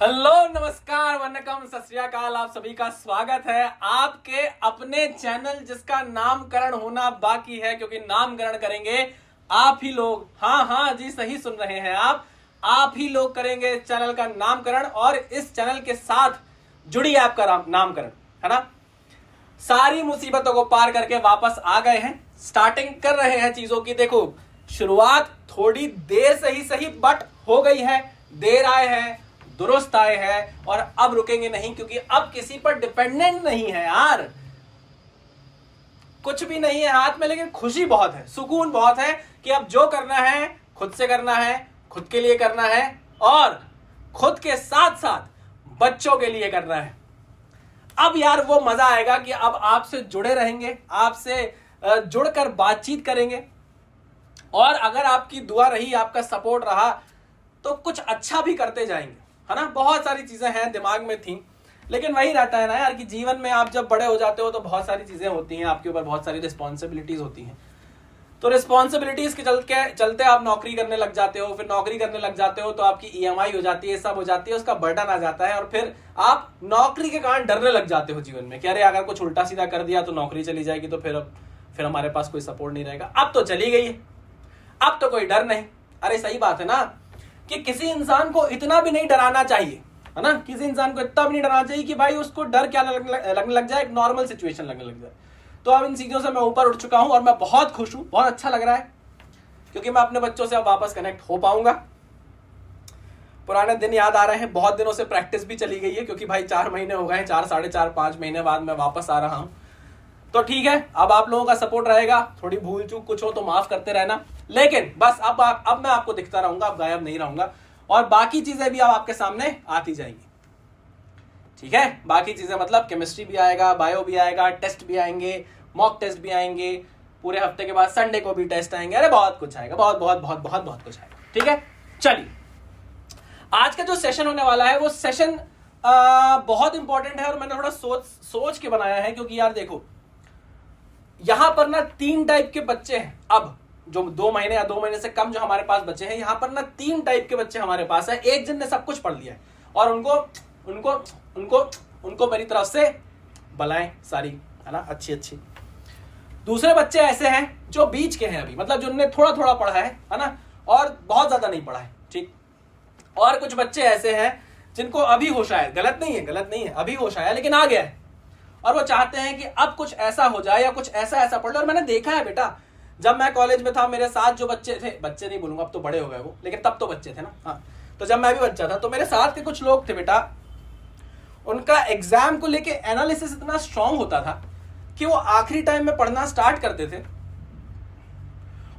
Hello, नमस्कार, वन्नकम, सत श्री अकाल। आप सभी का स्वागत है आपके अपने चैनल जिसका नामकरण होना बाकी है, क्योंकि नामकरण करेंगे आप ही लोग। हाँ जी, सही सुन रहे हैं आप ही लोग करेंगे चैनल का नामकरण, और इस चैनल के साथ जुड़ी आपका नामकरण है ना। सारी मुसीबतों को पार करके वापस आ गए हैं, स्टार्टिंग कर रहे हैं चीजों की। देखो, शुरुआत थोड़ी देर से ही सही बट हो गई है। देर आए हैं, दुरुस्त आए हैं, और अब रुकेंगे नहीं, क्योंकि अब किसी पर डिपेंडेंट नहीं है यार। कुछ भी नहीं है हाथ में, लेकिन खुशी बहुत है, सुकून बहुत है कि अब जो करना है खुद से करना है, खुद के लिए करना है, और खुद के साथ साथ बच्चों के लिए करना है। अब यार वो मजा आएगा कि अब आपसे जुड़े रहेंगे, आपसे जुड़कर बातचीत करेंगे, और अगर आपकी दुआ रही, आपका सपोर्ट रहा, तो कुछ अच्छा भी करते जाएंगे, है ना। बहुत सारी चीजें हैं दिमाग में थी, लेकिन वही रहता है ना यार कि जीवन में आप जब बड़े हो जाते हो तो बहुत सारी चीजें होती हैं, आपके ऊपर बहुत सारी रिस्पॉन्सिबिलिटीज होती हैं। तो रिस्पॉन्सिबिलिटीज के चलते आप नौकरी करने लग जाते हो, फिर नौकरी करने लग जाते हो तो आपकी ईएमआई हो जाती है, सब हो जाती है, उसका बर्डन आ जाता है, और फिर आप नौकरी के कारण डरने लग जाते हो जीवन में कि अरे अगर कुछ उल्टा सीधा कर दिया तो नौकरी चली जाएगी, तो फिर हमारे पास कोई सपोर्ट नहीं रहेगा। अब तो चली गई है, अब तो कोई डर नहीं। अरे सही बात है ना कि किसी इंसान को इतना भी नहीं डराना चाहिए, है ना। किसी इंसान को इतना भी नहीं डराना चाहिए कि भाई उसको डर क्या लगने लग जाए, एक नॉर्मल सिचुएशन लगने लग जाए। तो अब इन चीजों से मैं ऊपर उठ चुका हूं और मैं बहुत खुश हूं, बहुत अच्छा लग रहा है, क्योंकि मैं अपने बच्चों से अब वापस कनेक्ट हो पाऊंगा। पुराने दिन याद आ रहे हैं, बहुत दिनों से प्रैक्टिस भी चली गई है, क्योंकि भाई 4 महीने हो गए हैं, 4, साढ़े 4, 5 महीने बाद मैं वापस आ रहा हूं। तो ठीक है, अब आप लोगों का सपोर्ट रहेगा, थोड़ी भूल चूक कुछ हो तो माफ करते रहना, लेकिन बस अब मैं आपको दिखता रहूंगा, अब गायब नहीं रहूंगा, और बाकी चीजें भी अब आपके सामने आती जाएंगी। ठीक है, बाकी चीजें मतलब केमिस्ट्री भी आएगा, बायो भी आएगा, टेस्ट भी आएंगे, मॉक टेस्ट भी आएंगे, पूरे हफ्ते के बाद संडे को भी टेस्ट आएंगे। अरे बहुत कुछ आएगा, बहुत बहुत बहुत बहुत बहुत कुछ आएगा। ठीक है, चलिए आज का जो सेशन होने वाला है वो सेशन बहुत इंपॉर्टेंट है, और मैंने थोड़ा सोच के बनाया है, क्योंकि यार देखो यहां पर ना 3 टाइप के बच्चे हैं। अब जो 2 महीने या 2 महीने से कम जो हमारे पास बच्चे हैं, यहां पर ना 3 टाइप के बच्चे हमारे पास है। एक जिनने सब कुछ पढ़ लिया है, और उनको मेरी तरफ से बलाएं सारी, है ना, अच्छी। दूसरे बच्चे ऐसे हैं जो बीच के हैं अभी, मतलब जिनने थोड़ा थोड़ा पढ़ा है ना, और बहुत ज्यादा नहीं पढ़ा है। ठीक, और कुछ बच्चे ऐसे हैं जिनको अभी होश आया, गलत नहीं है, अभी होश आया, लेकिन आ गया है, और वो चाहते हैं कि अब कुछ ऐसा हो जाए या कुछ ऐसा पढ़ लो। और मैंने देखा है बेटा, जब मैं कॉलेज में था, मेरे साथ जो बच्चे थे, बच्चे नहीं बोलूंगा, अब तो बड़े हो गए वो, लेकिन तब तो बच्चे थे ना। हाँ, तो जब मैं भी बच्चा था तो मेरे साथ के कुछ लोग थे बेटा, उनका एग्जाम को लेके एनालिसिस इतना स्ट्रांग होता था कि वो आखिरी टाइम में पढ़ना स्टार्ट करते थे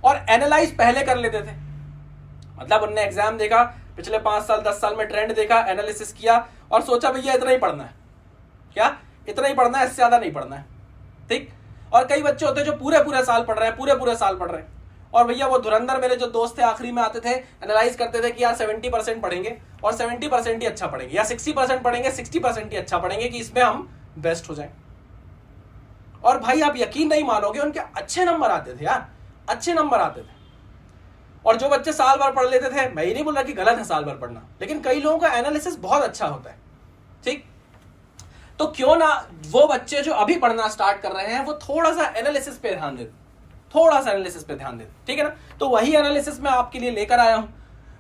और एनालाइज पहले कर लेते थे। मतलब उनने एग्जाम देखा, पिछले 5 साल 10 साल में ट्रेंड देखा, एनालिसिस किया, और सोचा भैया इतना ही पढ़ना है, क्या इतना ही पढ़ना है, इससे ज्यादा नहीं पढ़ना है। ठीक, और कई बच्चे होते हैं जो पूरे साल पढ़ रहे हैं, पूरे साल पढ़ रहे हैं, और भैया वो धुरंधर मेरे जो दोस्त थे आखिरी में आते थे, एनालाइज करते थे कि यार 70% पढ़ेंगे, और 70% ही अच्छा पढ़ेंगे, या 60% पढ़ेंगे, 60% ही अच्छा पढ़ेंगे, कि इसमें हम बेस्ट हो जाएं। और भाई आप यकीन नहीं मानोगे, उनके अच्छे नंबर आते थे यार, अच्छे नंबर आते थे। और जो बच्चे साल भर पढ़ लेते थे, मैं ये नहीं बोल रहा कि गलत है साल भर पढ़ना, लेकिन कई लोगों का एनालिसिस बहुत अच्छा होता है। ठीक, तो क्यों ना वो बच्चे जो अभी पढ़ना स्टार्ट कर रहे हैं वो थोड़ा सा एनालिसिस पे ध्यान दें, ठीक है ना। तो वही एनालिसिस मैं आपके लिए लेकर आया हूं,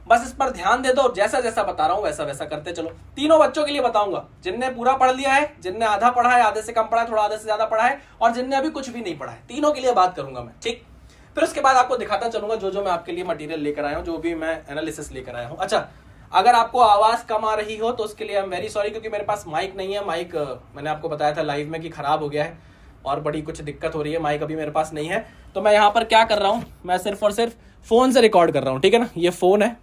बस इस पर ध्यान दे दो, जैसा जैसा बता रहा हूं वैसा करते चलो। तीनों बच्चों के लिए बताऊंगा, जिनने पूरा पढ़ लिया है, जिनने आधा पढ़ा है, आधे से कम पढ़ा है, थोड़ा आधे से ज्यादा पढ़ा है, और जिनने अभी कुछ भी नहीं पढ़ा है, तीनों के लिए बात करूंगा मैं। ठीक, फिर उसके बाद आपको दिखाता चलूंगा जो मैं आपके लिए मटेरियल लेकर आया हूं, जो भी मैं एनालिसिस लेकर आया हूं। अच्छा, अगर आपको आवाज कम आ रही हो तो उसके लिए आई एम वेरी सॉरी, क्योंकि मेरे पास माइक नहीं है। माइक मैंने आपको बताया था लाइव में कि खराब हो गया है और बड़ी कुछ दिक्कत हो रही है, माइक अभी मेरे पास नहीं है। तो मैं यहाँ पर क्या कर रहा हूँ, मैं सिर्फ और सिर्फ फोन से रिकॉर्ड कर रहा हूँ, ठीक है ना। ये फोन है,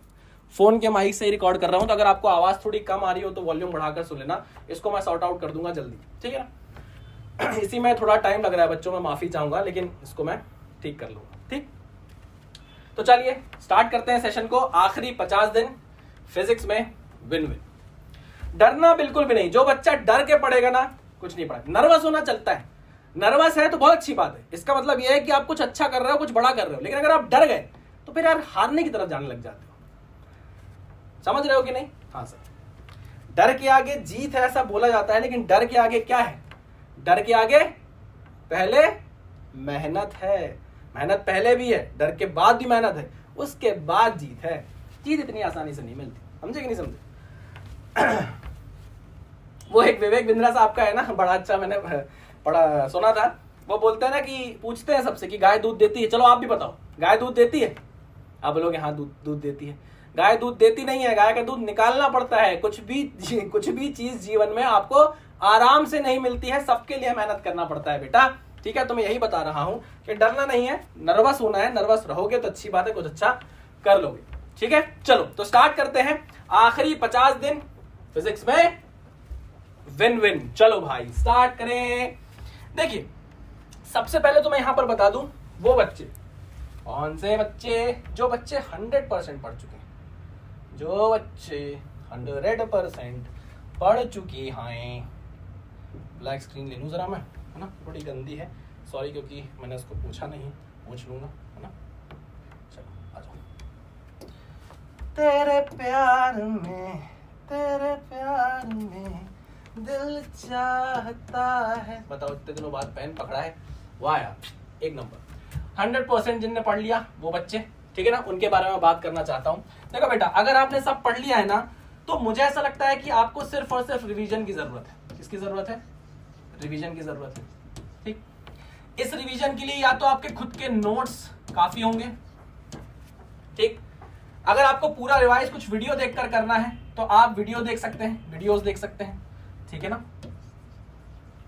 फोन के माइक से ही रिकॉर्ड कर रहा हूँ। तो अगर आपको आवाज थोड़ी कम आ रही हो तो वॉल्यूम बढ़ाकर सुन लेना, इसको मैं सॉर्ट आउट कर दूंगा जल्दी, ठीक है ना। इसी में थोड़ा टाइम लग रहा है बच्चों, मैं माफी चाहूंगा, लेकिन इसको मैं ठीक कर लूंगा। ठीक, तो चलिए स्टार्ट करते हैं सेशन को। आखिरी 50 दिन फिजिक्स में विन। डरना बिल्कुल भी नहीं, जो बच्चा डर के पढ़ेगा ना कुछ नहीं पढ़ेगा। नर्वस होना चलता है, नर्वस है तो बहुत अच्छी बात है, इसका मतलब यह है कि आप कुछ अच्छा कर रहे हो, कुछ बड़ा कर रहे हो। लेकिन अगर आप डर गए तो फिर यार हारने की तरफ जाने लग जाते हो। समझ रहे हो कि नहीं? हाँ सर, डर के आगे जीत है ऐसा बोला जाता है, लेकिन डर के आगे क्या है? डर के आगे पहले मेहनत है। मेहनत पहले भी है, डर के बाद भी मेहनत है, उसके बाद जीत है। जीत इतनी आसानी से नहीं मिलती, समझे कि नहीं समझे? वो एक विवेक बिंद्रा साहब का है ना, बड़ा अच्छा, मैंने पढ़ा सुना था। वो बोलते हैं ना कि पूछते हैं सबसे कि गाय दूध देती है, चलो आप भी बताओ गाय दूध देती है? आप बोलोगे हाँ दूध देती है। गाय दूध देती नहीं है, गाय का दूध निकालना पड़ता है। कुछ भी चीज जीवन में आपको आराम से नहीं मिलती है, सबके लिए मेहनत करना पड़ता है बेटा, ठीक है? तो मैं यही बता रहा हूं कि डरना नहीं है, नर्वस होना है। नर्वस रहोगे तो अच्छी बात है, कुछ अच्छा कर लोगे, ठीक है? चलो तो स्टार्ट करते हैं। आखिरी 50 दिन फिजिक्स में विन विन। चलो भाई स्टार्ट करें। देखिए सबसे पहले तो मैं यहां पर बता दूं, वो बच्चे, कौन से बच्चे? जो बच्चे 100% पढ़ चुके हैं, जो बच्चे 100% पढ़ चुके हैं। ब्लैक स्क्रीन ले लूं जरा मैं, है ना? थोड़ी गंदी है, सॉरी, क्योंकि मैंने उसको पूछा नहीं, पूछ लूंगा, है ना? चलो आ जाओ। तेरे प्यार में दिल चाहता है। बताओ इतने दिनों बाद पेन पकड़ा है, वाह यार, एक नंबर। 100% जिनने पढ़ लिया वो बच्चे, ठीक है ना, उनके बारे में बात करना चाहता हूं। देखो बेटा, अगर आपने सब पढ़ लिया है ना, तो मुझे ऐसा लगता है कि आपको सिर्फ और सिर्फ रिवीजन की जरूरत है। किसकी जरूरत है? रिवीजन की जरूरत है, ठीक? इस रिवीजन के लिए या तो आपके खुद के नोट्स काफी होंगे, ठीक? अगर आपको पूरा रिवाइज कुछ वीडियो देखकर करना है तो आप वीडियो देख सकते हैं, वीडियोस देख सकते हैं, ठीक है ना?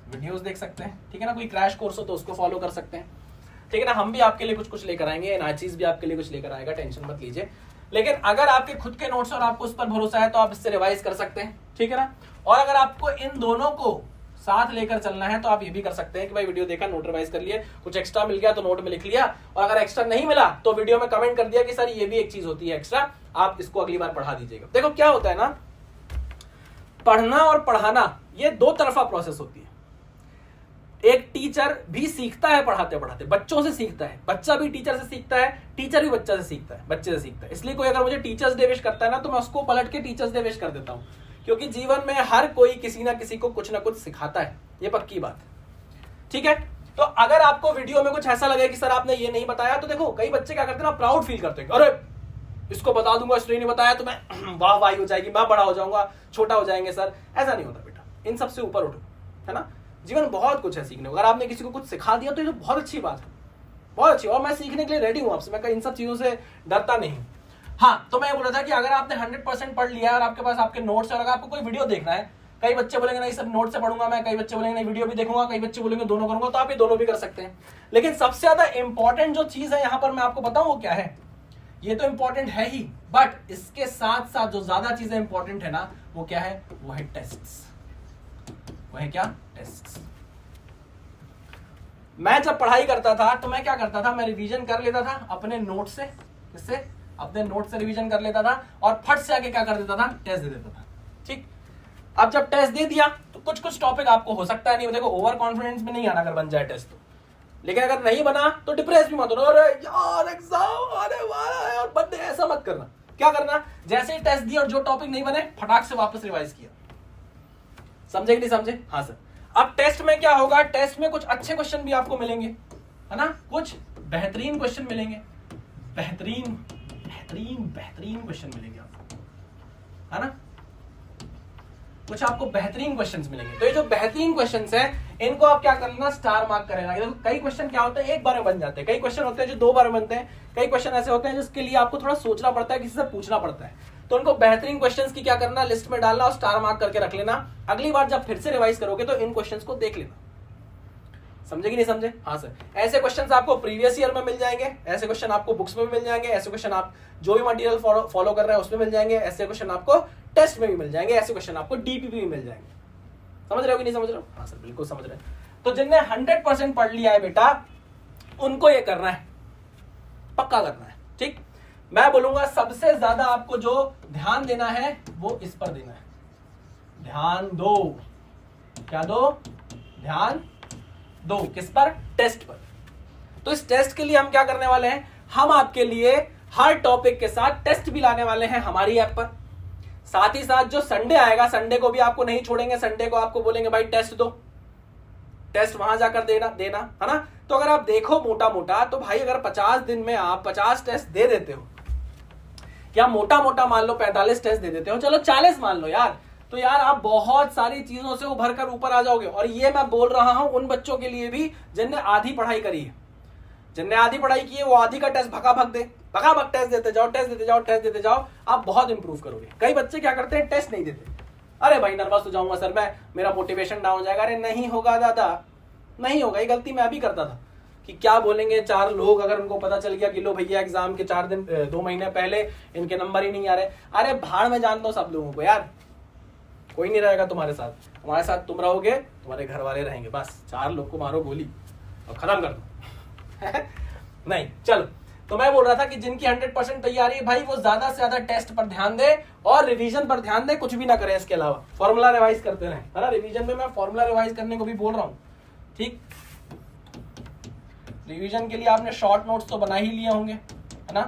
वीडियोस देख सकते हैं, ठीक है ना? कोई क्रैश कोर्स हो तो उसको फॉलो कर सकते हैं, ठीक है ना? हम भी आपके लिए कुछ लेकर आएंगे, एनआईसीज भी आपके लिए कुछ लेकर आएगा, टेंशन मत लीजिए। लेकिन अगर आपके खुद के नोट्स और आपको उस पर भरोसा है तो आप इससे रिवाइज कर सकते हैं, ठीक है ना? और अगर आपको इन दोनों को साथ लेकर चलना है तो आप ये भी कर सकते हैं कि भाई वीडियो देखा, नोट रिवाइज कर लिए, कुछ एक्स्ट्रा मिल गया तो नोट में लिख लिया, और अगर एक्स्ट्रा नहीं मिला तो वीडियो में कमेंट कर दिया कि सर ये भी एक चीज होती है एक्स्ट्रा, आप इसको अगली बार पढ़ा दीजिएगा। देखो क्या होता है ना, पढ़ना और पढ़ाना ये दो तरफा प्रोसेस होती है। एक टीचर भी सीखता है पढ़ाते पढ़ाते, बच्चों से सीखता है, बच्चा भी टीचर से सीखता है, टीचर भी बच्चा से सीखता है, बच्चे से सीखता है। इसलिए कोई अगर मुझे टीचर्स डे विश करता है ना, तो मैं उसको पलट के टीचर्स डे विश कर देता हूं, क्योंकि जीवन में हर कोई किसी ना किसी को कुछ ना कुछ सिखाता है, ये पक्की बात है, ठीक है? तो अगर आपको वीडियो में कुछ ऐसा लगे कि सर आपने ये नहीं बताया, तो देखो कई बच्चे क्या करते हैं ना, प्राउड फील करते हैं, अरे इसको बता दूंगा, इसने नहीं बताया तो मैं वाह वाही हो जाएगी, मैं बड़ा हो जाऊंगा, छोटा हो जाएंगे सर। ऐसा नहीं होता बेटा, इन सबसे ऊपर उठो, है ना? जीवन बहुत कुछ है सीखने को। अगर आपने किसी को कुछ सिखा दिया तो ये तो बहुत अच्छी बात है, बहुत अच्छी। और मैं सीखने के लिए रेडी हूं आपसे, मैं इन सब चीजों से डरता नहीं। हाँ, तो मैं ये बोल रहा था कि अगर आपने 100% पढ़ लिया और आपके पास आपके नोट्स है और अगर आपको कोई वीडियो देखना है, कई बच्चे बोलेंगे नहीं सब नोट से पढ़ूंगा मैं, कई बच्चे बोलेंगे नहीं वीडियो भी देखूंगा, कई बच्चे बोलेंगे दोनों करूंगा, तो आप ये दोनों भी कर सकते हैं। लेकिन सबसे ज्यादा इंपॉर्टेंट जो चीज है यहाँ पर मैं आपको बताऊं वो क्या है? ये तो इंपॉर्टेंट है ही, बट इसके साथ साथ जो ज्यादा चीजें इंपॉर्टेंट है ना, वो क्या है? वो है टेस्ट्स। वो है क्या? टेस्ट्स। मैं जब पढ़ाई करता था तो मैं क्या करता था, मैं रिवीजन कर लेता था अपने नोट से, किससे? अपने नोट से रिवीजन कर लेता था और फट से आके क्या कर देता था? टेस्ट दे देता था, ठीक? अब जब टेस्ट दे दिया तो कुछ कुछ टॉपिक आपको हो सकता है नहीं, देखो ओवर कॉन्फिडेंस में नहीं आना अगर बन जाए टेस्ट तो, लेकिन अगर नहीं बना तो डिप्रेस भी मत होना, अरे यार एग्जाम आने वाला है और बंदे, ऐसा मत करना। क्या करना? जैसे ही टेस्ट दिया और जो टॉपिक नहीं बने फटाक से वापस रिवाइज किया। समझे कि नहीं समझे? हाँ सर। अब टेस्ट में क्या होगा? टेस्ट में कुछ अच्छे क्वेश्चन भी आपको मिलेंगे, है ना? कुछ बेहतरीन क्वेश्चन मिलेंगे, बेहतरीन क्वेश्चन मिलेंगे आपको, है ना? कुछ आपको बेहतरीन क्वेश्चंस मिलेंगे। तो ये जो बेहतरीन क्वेश्चंस हैं, इनको आप क्या कर लेना? स्टार मार्क कर लेना। देखो कई क्वेश्चन क्या होते हैं, एक बार में बन जाते हैं, कई क्वेश्चन होते हैं जो 2 बार में बनते हैं, कई क्वेश्चन ऐसे होते हैं जिसके लिए आपको थोड़ा सोचना पड़ता है, किसी से पूछना पड़ता है। तो उनको बेहतरीन क्वेश्चंस की क्या करना? लिस्ट में डालना और स्टार मार्क करके रख लेना। अगली बार जब फिर से रिवाइज करोगे तो इन क्वेश्चंस को देख लेना। समझे कि नहीं समझे? हाँ सर। ऐसे क्वेश्चंस आपको प्रीवियस ईयर में मिल जाएंगे, ऐसे क्वेश्चन आपको बुक्स में भी मिल जाएंगे, ऐसे क्वेश्चन आप जो भी मटेरियल फॉलो कर रहे हैं उसमें मिल जाएंगे, ऐसे क्वेश्चन आपको टेस्ट में भी मिल जाएंगे, ऐसे क्वेश्चन आपको डीपीपी में मिल जाएंगे। समझ रहे हो कि नहीं समझ रहे हो? हाँ सर बिल्कुल समझ रहे हैं। तो जिनने 100% पढ़ लिया है बेटा, उनको ये करना है, पक्का करना है, ठीक? मैं बोलूंगा सबसे ज्यादा आपको जो ध्यान देना है वो इस पर देना है। ध्यान दो। क्या दो? ध्यान दो। किस पर? टेस्ट पर। तो इस टेस्ट के लिए हम क्या करने वाले हैं? हम आपके लिए हर टॉपिक के साथ टेस्ट भी लाने वाले हैं हमारी ऐप पर। साथ ही साथ जो संडे आएगा, संडे को भी आपको नहीं छोड़ेंगे, संडे को आपको बोलेंगे भाई टेस्ट दो, टेस्ट वहां जाकर देना है ना। तो अगर आप देखो मोटा मोटा, तो भाई अगर 50 दिन में आप 50 टेस्ट दे देते हो, या मोटा मोटा मान लो 45 टेस्ट दे देते हो, चलो 40 मान लो यार, तो यार आप बहुत सारी चीजों से उभर कर ऊपर आ जाओगे। और ये मैं बोल रहा हूं उन बच्चों के लिए भी जिनने आधी पढ़ाई करी है, जिनने आधी पढ़ाई की है, वो आधी का टेस्ट भगा भग टेस्ट देते जाओ, टेस्ट देते जाओ, आप बहुत इंप्रूव करोगे। कई बच्चे क्या करते हैं, टेस्ट नहीं देते, अरे भाई नर्वस हो जाऊंगा सर मैं, मेरा मोटिवेशन डाउन हो जाएगा। अरे नहीं होगा दादा, नहीं होगा। ये गलती मैं भी करता था कि क्या बोलेंगे 4 लोग, अगर उनको पता चल गया कि लो भैया एग्जाम के 2 महीने पहले इनके नंबर ही नहीं आ रहे, अरे भाड़ में जान दो सब लोगों को यार, कोई नहीं रहेगा तुम्हारे साथ तुम रहोगे, तुम्हारे घर वाले रहेंगे, बस 4 लोग को मारो गोली और खत्म कर दो। नहीं, चलो, तो मैं बोल रहा था कि जिनकी 100% तैयारी है भाई, वो ज्यादा से ज्यादा टेस्ट पर ध्यान दे और रिवीजन पर ध्यान दे, कुछ भी ना करें इसके अलावा। फॉर्मूला रिवाइज करते रहें, है ना। रिवीजन में मैं फॉर्मूला रिवाइज करने को भी बोल रहा हूं, ठीक। रिवीजन के लिए आपने शॉर्ट नोट्स तो बना ही लिए होंगे, है ना,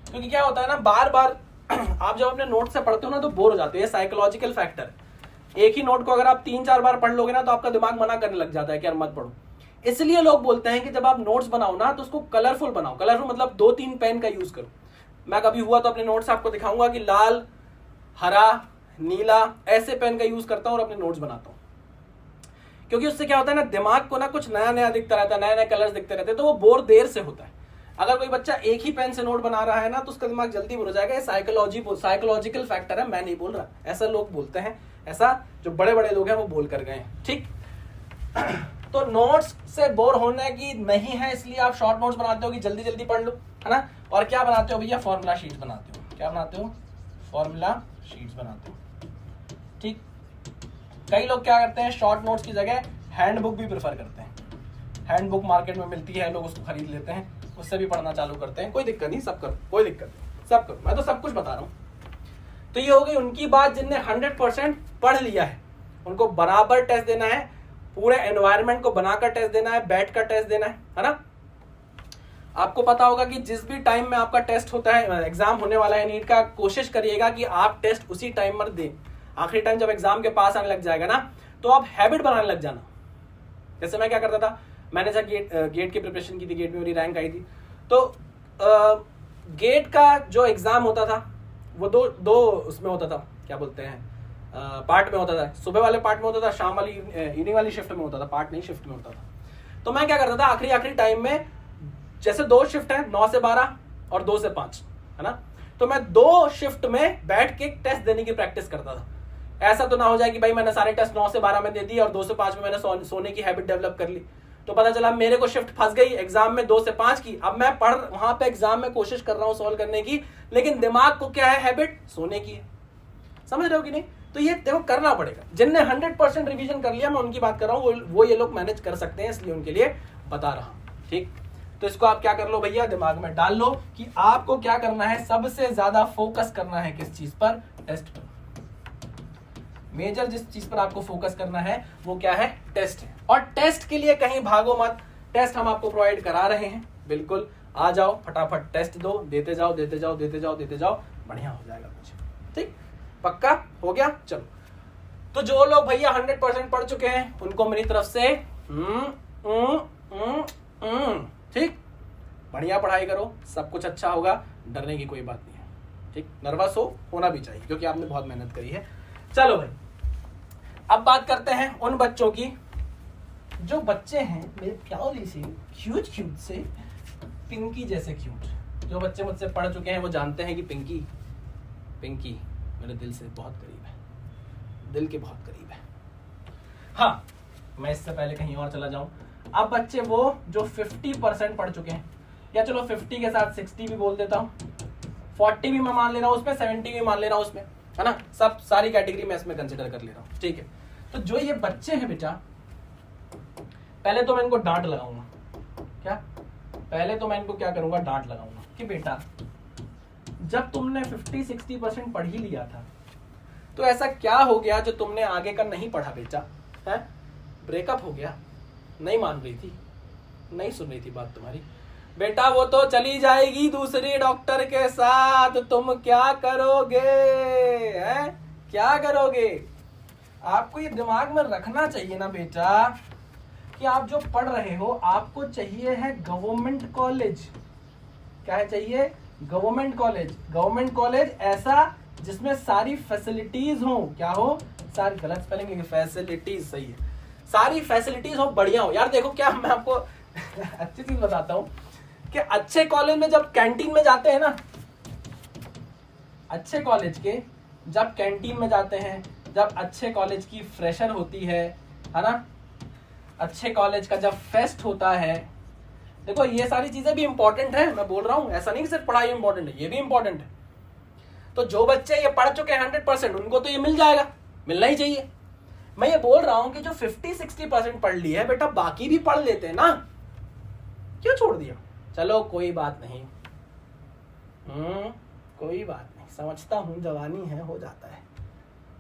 क्योंकि क्या होता है ना, बार बार आप जब अपने नोट से पढ़ते हो ना तो बोर हो जाते हैं। साइकोलॉजिकल फैक्टर, एक ही नोट को अगर आप 3-4 बार पढ़ लोगे ना तो आपका दिमाग मना करने लग जाता है कि यार मत पढ़ो। इसलिए लोग बोलते हैं कि जब आप नोट्स बनाओ ना तो उसको कलरफुल बनाओ। कलरफुल मतलब 2-3 पेन का यूज करो। मैं कभी हुआ तो अपने नोट्स आपको दिखाऊंगा कि लाल, हरा, नीला ऐसे पेन का यूज करता हूं और अपने नोट्स बनाता हूं, क्योंकि उससे क्या होता है ना, दिमाग को ना कुछ नया नया दिखता रहता है, नए नए कलर्स दिखते रहते हैं, तो वो बोर देर से होता है। अगर कोई बच्चा एक ही पेन से नोट बना रहा है ना तो उसका दिमाग जल्दी बोर हो जाएगा। ये साइकोलॉजिकल फैक्टर है, मैं नहीं बोल रहा, ऐसा लोग बोलते हैं, ऐसा जो बड़े बड़े लोग हैं वो बोल कर गए, ठीक। तो नोट्स से बोर होने की नहीं है, इसलिए आप शॉर्ट नोट्स बनाते हो कि जल्दी जल्दी पढ़ लो, है ना। और क्या बनाते हो भैया, फॉर्मूला शीट्स बनाते हो। क्या बनाते हो, फॉर्मूला शीट्स बनाते हो, ठीक। कई लोग क्या करते हैं, शॉर्ट नोट्स की जगह हैंडबुक भी प्रेफर करते हैं। हैंडबुक मार्केट में मिलती है, लोग उसको खरीद लेते हैं, उससे भी पढ़ना चालू करते हैं। कोई दिक्कत नहीं, सब करो, कोई दिक्कत नहीं, सब करो, मैं तो सब कुछ बता रहा हूँ। तो ये हो गई उनकी बात जिनने 100% पढ़ लिया है। उनको बराबर टेस्ट देना है, पूरे एनवायरनमेंट को बनाकर टेस्ट देना है, बैठ कर टेस्ट देना है ना। आपको पता होगा कि जिस भी टाइम में आपका टेस्ट होता है, एग्जाम होने वाला है नीट का, कोशिश करिएगा कि आप टेस्ट उसी टाइम पर दें। आखिरी टाइम जब एग्जाम के पास आने लग जाएगा ना तो आप हैबिट बनाने लग जाना। जैसे मैं क्या करता था, मैंने जब गेट की प्रिपरेशन की थी, गेट में मेरी रैंक आई थी, तो गेट का जो एग्जाम होता था वो दो उसमें होता था, क्या बोलते हैं, पार्ट में होता था। सुबह वाले पार्ट में होता था, शाम वाली इवनिंग वाली शिफ्ट में होता था, पार्ट नहीं शिफ्ट में होता था। तो मैं क्या करता था, आखिरी टाइम में, जैसे 2 शिफ्ट है, 9 से 12 और 2 से 5, है ना, तो मैं 2 शिफ्ट में बैठ के टेस्ट देने की प्रैक्टिस करता था। ऐसा तो ना हो जाए कि भाई मैंने सारे टेस्ट 9 से 12 में दे दिए और 2 से 5 में मैंने सोने की हैबिट डेवलप कर ली, तो पता चला मेरे को शिफ्ट फंस गई एग्जाम में 2 से 5 की। अब मैं पढ़ वहां पे एग्जाम में कोशिश कर रहा हूं सॉल्व करने की, लेकिन दिमाग को क्या है, हैबिट सोने की है। समझ रहे हो कि नहीं। तो ये देखो करना पड़ेगा। जिनने 100% रिवीजन कर लिया, मैं उनकी बात कर रहा हूँ, वो ये लोग मैनेज कर सकते हैं, इसलिए उनके लिए बता रहा हूँ, ठीक। तो इसको आप क्या कर लो भैया, दिमाग में डाल लो कि आपको क्या करना है, सबसे ज्यादा फोकस करना है किस चीज पर, टेस्ट पर। मेजर जिस चीज पर आपको फोकस करना है वो क्या है, टेस्ट है। और टेस्ट के लिए कहीं भागो मत, टेस्ट हम आपको प्रोवाइड करा रहे हैं, बिल्कुल आ जाओ, फटाफट टेस्ट दो, देते जाओ, बढ़िया हो जाएगा कुछ, ठीक। पक्का हो गया। चलो, तो जो लोग भैया 100% पढ़ चुके हैं उनको मेरी तरफ से ठीक, बढ़िया पढ़ाई करो, सब कुछ अच्छा होगा, डरने की कोई बात नहीं है, ठीक। नर्वस होना भी चाहिए क्योंकि आपने बहुत मेहनत करी है। चलो भाई, अब बात करते हैं उन बच्चों की जो बच्चे हैं मेरे प्यारे से, क्यूट से, पिंकी जैसे क्यूट। जो बच्चे मुझसे पढ़ चुके हैं वो जानते हैं कि पिंकी मेरे दिल से बहुत करीब है, दिल के बहुत करीब है। हाँ, मैं इससे पहले कहीं और चला जाऊं। अब बच्चे वो जो 50% पढ़ चुके हैं, या चलो 50 के साथ 60 भी बोल देता हूँ, 40 भी मैं मान ले रहा हूँ उसमें, 70 भी मान ले रहा हूँ उसमें, है ना, सब सारी कैटेगरी में इसमें कंसिडर कर ले रहा हूँ, ठीक है। तो जो ये बच्चे हैं बेटा, पहले तो मैं इनको डांट लगाऊंगा। क्या? पहले तो मैं इनको क्या करूंगा, डांट लगाऊंगा कि बेटा जब तुमने 50-60% पढ़ ही लिया था तो ऐसा क्या हो गया जो तुमने आगे का नहीं पढ़ा बेटा, है? ब्रेकअप हो गया, नहीं मान रही थी, नहीं सुन रही थी बात तुम्हारी, बेटा वो तो चली जाएगी दूसरी डॉक्टर के साथ, तुम क्या करोगे? हैं? क्या करोगे? आपको ये दिमाग में रखना चाहिए ना बेटा कि आप जो पढ़ रहे हो आपको चाहिए है गवर्नमेंट कॉलेज। क्या है चाहिए? Government college. गवर्नमेंट कॉलेज ऐसा जिसमें सारी फैसिलिटीज हो। क्या हो? सारी, गलत स्पेलिंग है, फैसिलिटीज सही है, सारी फैसिलिटीज हो, बढ़िया हो। यार देखो क्या मैं आपको अच्छी चीज बताता हूँ कि अच्छे कॉलेज में जब कैंटीन में जाते हैं ना, अच्छे कॉलेज के जब कैंटीन में जाते हैं, जब अच्छे कॉलेज की फ्रेशर होती है ना, अच्छे कॉलेज का जब फेस्ट होता है, देखो ये सारी चीजें भी इंपॉर्टेंट है। मैं बोल रहा हूं ऐसा नहीं कि सिर्फ पढ़ाई इंपॉर्टेंट है, ये भी इंपॉर्टेंट है। तो जो बच्चे ये पढ़ चुके हैं 100% उनको तो ये मिल जाएगा, मिलना ही चाहिए। मैं ये बोल रहा हूं कि जो 50-60% पढ़ ली है बेटा, बाकी भी पढ़ लेते हैं ना, क्यों छोड़ दिया? चलो कोई बात नहीं, कोई बात नहीं, समझता हूं, जवानी है, हो जाता है,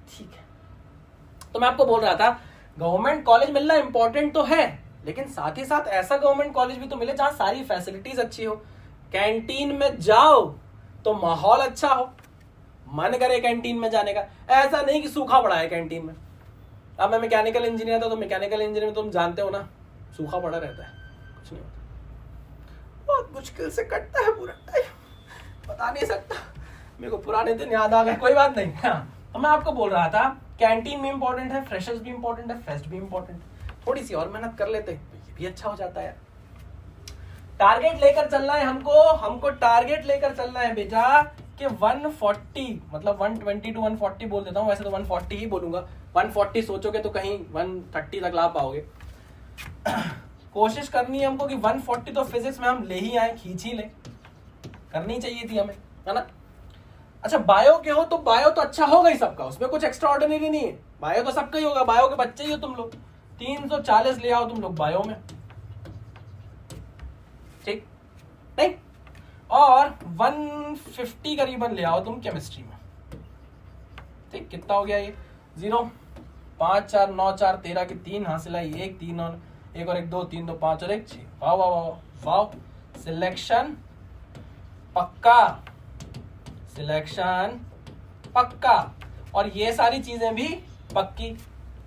ठीक है। तो मैं आपको बोल रहा था गवर्नमेंट कॉलेज मिलना इंपॉर्टेंट तो है, लेकिन साथ ही साथ ऐसा गवर्नमेंट कॉलेज भी तो मिले जहां सारी फैसिलिटीज अच्छी हो। कैंटीन में जाओ तो माहौल अच्छा हो, मन करे कैंटीन में जाने का। ऐसा नहीं कि सूखा पड़ा है कैंटीन में। अब मैं मैकेनिकल इंजीनियर था, तो मैकेनिकल इंजीनियर तुम जानते हो ना, सूखा पड़ा रहता है, कुछ नहीं होता, बहुत मुश्किल से कटता है पूरा टाइम, बता नहीं सकता। मेरे को पुराने दिन याद आ गए, कोई बात नहीं। हाँ, तो मैं आपको बोल रहा था कैंटीन भी इंपॉर्टेंट है, फ्रेशर्स भी इंपॉर्टेंट है, फेस्ट भी इंपॉर्टेंट है। थोड़ी सी और मेहनत कर लेते तो ये भी अच्छा हो जाता है। टारगेट लेकर चलना है हमको टारगेट लेकर चलना है बेटा कि 140 मतलब 120 to 140 बोल देता हूँ, वैसे तो 140 ही बोलूंगा। 140 सोचोगे तो कहीं 130 तक ला पाओगे। कोशिश करनी है हमको कि 140 तो फिजिक्स में हम ले ही आए, खींच ही ले, करनी चाहिए थी हमें, है ना। अच्छा बायो के हो तो बायो तो अच्छा होगा ही सबका, उसमें कुछ एक्स्ट्रा ऑर्डिनरी नहीं है, बायो तो सबका ही होगा, बायो के बच्चे ही हो तुम लोग। 340 ले आओ तुम लोग बायो में, ठीक नहीं, और 150 करीबन ले आओ तुम केमिस्ट्री में, ठीक। कितना हो गया ये? 0 5 4 9 4 13 की 3 हासिल आई, 1 3 और 1 और 1 2 3 2 5 और 1 6। वाह वाह वाह वाह, सिलेक्शन पक्का, सिलेक्शन पक्का, और ये सारी चीजें भी पक्की,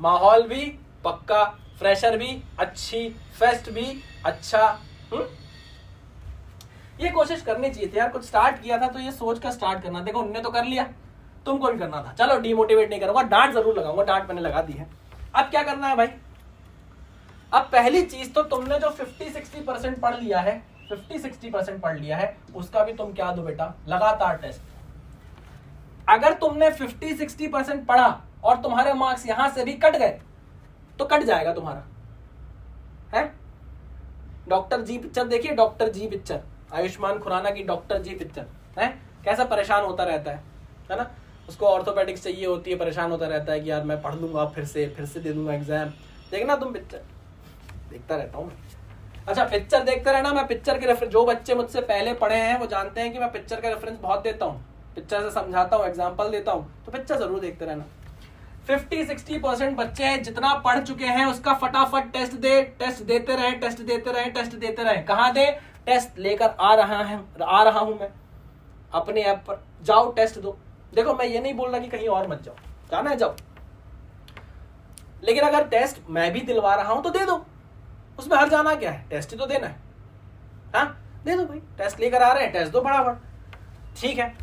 माहौल भी पक्का, फ्रेशर भी अच्छी, फेस्ट भी अच्छा। ये कोशिश करनी चाहिए थी यार, कुछ स्टार्ट किया था तो ये सोच कर स्टार्ट करना। देखो उनने तो कर लिया, तुमको भी करना था। चलो डिमोटिवेट नहीं करूंगा, डांट जरूर लगाऊंगा, डांट मैंने लगा दी है। अब क्या करना है भाई? अब पहली चीज तो तुमने जो 50-60% पढ़ लिया है, 50-60% पढ़ लिया है, उसका भी तुम क्या दो बेटा, लगातार टेस्ट। अगर तुमने 50-60% पढ़ा और तुम्हारे मार्क्स यहां से भी कट गए तो कट जाएगा तुम्हारा, है। डॉक्टर जी पिक्चर देखिए, डॉक्टर जी पिक्चर, आयुष्मान खुराना की डॉक्टर जी पिक्चर, है। कैसा परेशान होता रहता है ना। उसको ऑर्थोपेडिक्स चाहिए होती है, परेशान होता रहता है कि यार मैं पढ़ लूंगा, फिर से दे दूंगा एग्जाम। देखना तुम पिक्चर, देखता रहता हूँ। अच्छा पिक्चर देखते रहना। मैं पिक्चर के रेफरेंस, जो बच्चे मुझसे पहले पढ़े हैं वो जानते हैं कि मैं पिक्चर का रेफरेंस बहुत देता हूँ, पिक्चर से समझाता हूँ, एग्जाम्पल देता हूँ, तो पिक्चर जरूर देखते रहना। 50-60% बच्चे हैं जितना पढ़ चुके हैं उसका फटाफट टेस्ट देते रहे। कहाँ दे? टेस्ट लेकर आ रहा हूं मैं अपने ऐप पर, जाओ टेस्ट दो। देखो मैं ये नहीं बोल रहा कि कहीं और मत जाओ, जाना है जाओ, लेकिन अगर टेस्ट मैं भी दिलवा रहा हूं तो दे दो, उसमें हर जाना क्या है, टेस्ट ही तो देना है। हाँ दे दो भाई, टेस्ट लेकर आ रहे हैं, टेस्ट दो बराबर, ठीक है।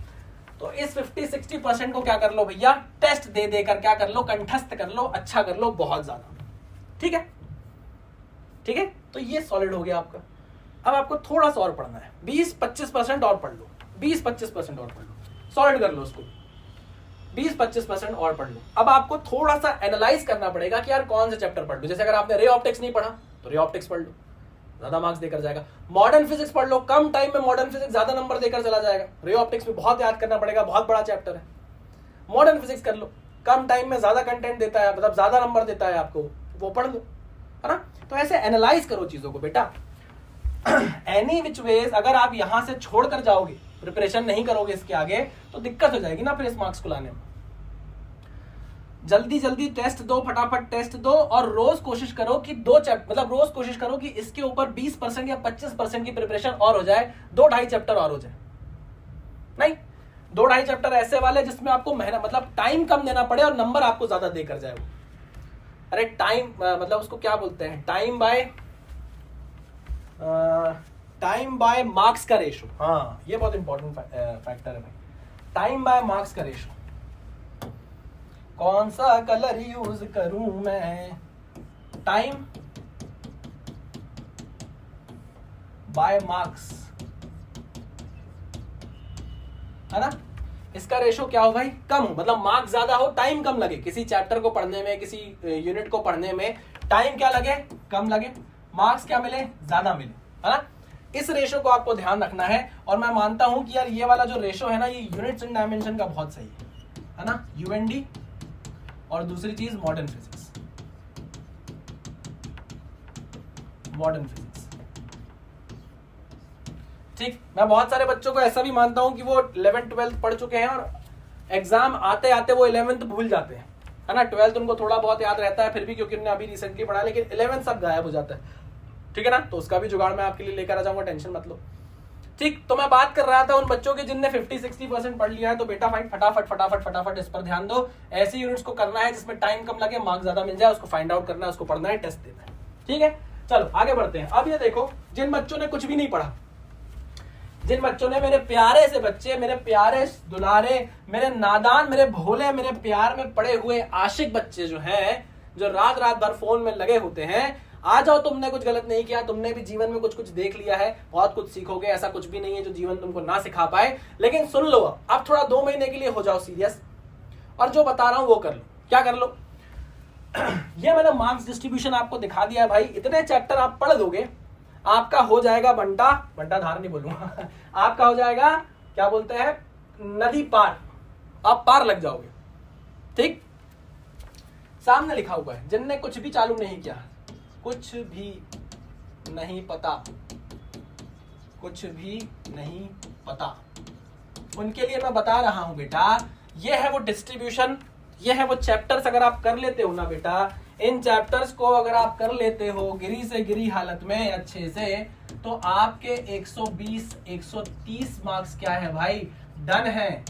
तो इस 50-60% को क्या कर लो भैया, टेस्ट दे देकर क्या कर लो, कंठस्थ कर लो, अच्छा कर लो बहुत ज्यादा, ठीक है। ठीक है, तो ये सॉलिड हो गया आपका। अब आपको थोड़ा सा और पढ़ना है, 20-25% और पढ़ लो, 20-25% और पढ़ लो, सॉलिड कर लो उसको, 20-25% और पढ़ लो। अब आपको थोड़ा सा एनालाइज करना पड़ेगा कि यार कौन से चैप्टर पढ़ लो। जैसे अगर आपने रे ऑप्टिक्स नहीं पढ़ा तो रे ऑप्टिक्स पढ़ लो, ज्यादा मार्क्स देकर जाएगा। मॉडर्न फिजिक्स पढ़ लो, कम टाइम में मॉडर्न फिजिक्स ज्यादा नंबर देकर चला जाएगा। रे ऑप्टिक्स में बहुत याद करना पड़ेगा, बहुत बड़ा चैप्टर है। मॉडर्न फिजिक्स कर लो, कम टाइम में ज्यादा कंटेंट देता है, मतलब ज्यादा नंबर देता है आपको, वो पढ़ लो, है ना। तो ऐसे एनालाइज करो चीजों को बेटा। एनी विच वेज अगर आप यहां से छोड़कर जाओगे, प्रिपरेशन नहीं करोगे इसके आगे, तो दिक्कत हो जाएगी ना फिर इस मार्क्स को लाने में। जल्दी जल्दी टेस्ट दो, फटाफट टेस्ट दो, और रोज कोशिश करो कि दो चैप्टर, मतलब रोज कोशिश करो कि इसके ऊपर 20% या 25% की प्रिपरेशन और हो जाए, 2-2.5 चैप्टर और हो जाए। नहीं, 2-2.5 चैप्टर ऐसे वाले जिसमें आपको मेहनत, मतलब टाइम कम देना पड़े और नंबर आपको ज्यादा देकर जाए वो। अरे टाइम मतलब उसको क्या बोलते हैं, टाइम बाय मार्क्स का रेशो। हाँ, ये बहुत इंपॉर्टेंट फैक्टर है भाई, टाइम बाय मार्क्स का रेशो। कौन सा कलर यूज करूं मैं, टाइम बाय मार्क्स, है ना। इसका रेशो क्या हो भाई, कम हो, मतलब मार्क्स ज्यादा हो, टाइम कम लगे। किसी चैप्टर को पढ़ने में, किसी यूनिट को पढ़ने में टाइम क्या लगे, कम लगे, मार्क्स क्या मिले, ज्यादा मिले, है ना। इस रेशो को आपको ध्यान रखना है। और मैं मानता हूं कि यार ये वाला जो रेशो है ना, ये यूनिट्स एंड डायमेंशन का बहुत सही है ना, यूएनडी, और दूसरी चीज मॉडर्न फिजिक्स, मॉडर्न फिजिक्स। ठीक, मैं बहुत सारे बच्चों को ऐसा भी मानता हूं कि वो 11th-12th पढ़ चुके हैं और एग्जाम आते आते वो 11th भूल जाते हैं, है ना। 12th उनको थोड़ा बहुत याद रहता है फिर भी, क्योंकि उन्होंने अभी रिसेंटली पढ़ा, लेकिन 11th सब गायब हो जाता है, ठीक है ना। तो उसका भी जुगाड़ मैं आपके लिए लेकर आ जाऊंगा, टेंशन मत लो। ठीक, तो मैं बात कर रहा था उन बच्चों की जिनने 50-60% पढ़ लिया है, तो बेटा फाइट फटाफट इस पर ध्यान दो। ऐसी यूनिट्स को करना है जिसमें टाइम कम लगे, मार्क्स ज्यादा मिल जाए, उसको फाइंड आउट करना है, उसको पढ़ना है, टेस्ट देना है, ठीक है। चलो आगे बढ़ते हैं। अब ये देखो, जिन बच्चों ने कुछ भी नहीं पढ़ा, जिन बच्चों ने, मेरे प्यारे से बच्चे, मेरे प्यारे दुलारे, मेरे नादान, मेरे भोले, मेरे प्यार में पड़े हुए आशिक बच्चे जो हैं, जो रात रात भर फोन में लगे होते हैं, आ जाओ, तुमने कुछ गलत नहीं किया, तुमने भी जीवन में कुछ कुछ देख लिया है, बहुत कुछ सीखोगे, ऐसा कुछ भी नहीं है जो जीवन तुमको ना सिखा पाए। लेकिन सुन लो, अब थोड़ा 2 महीने के लिए हो जाओ सीरियस, और जो बता रहा हूं वो कर लो। क्या कर लो, ये मैंने मार्क्स डिस्ट्रीब्यूशन आपको दिखा दिया है भाई। इतने चैप्टर आप पढ़ दोगे, आपका हो जाएगा बंटा धार नहीं बोलूंगा आपका हो जाएगा, क्या बोलते हैं, नदी पार, आप पार लग जाओगे। ठीक, सामने लिखा हुआ है, जिनने कुछ भी चालू नहीं किया, कुछ भी नहीं पता, कुछ भी नहीं पता, उनके लिए मैं बता रहा हूं बेटा, ये है वो डिस्ट्रीब्यूशन, ये है वो चैप्टर्स। अगर आप कर लेते हो ना बेटा, इन चैप्टर्स को अगर आप कर लेते हो गिरी से गिरी हालत में अच्छे से, तो आपके 120-130 मार्क्स क्या है भाई, डन है,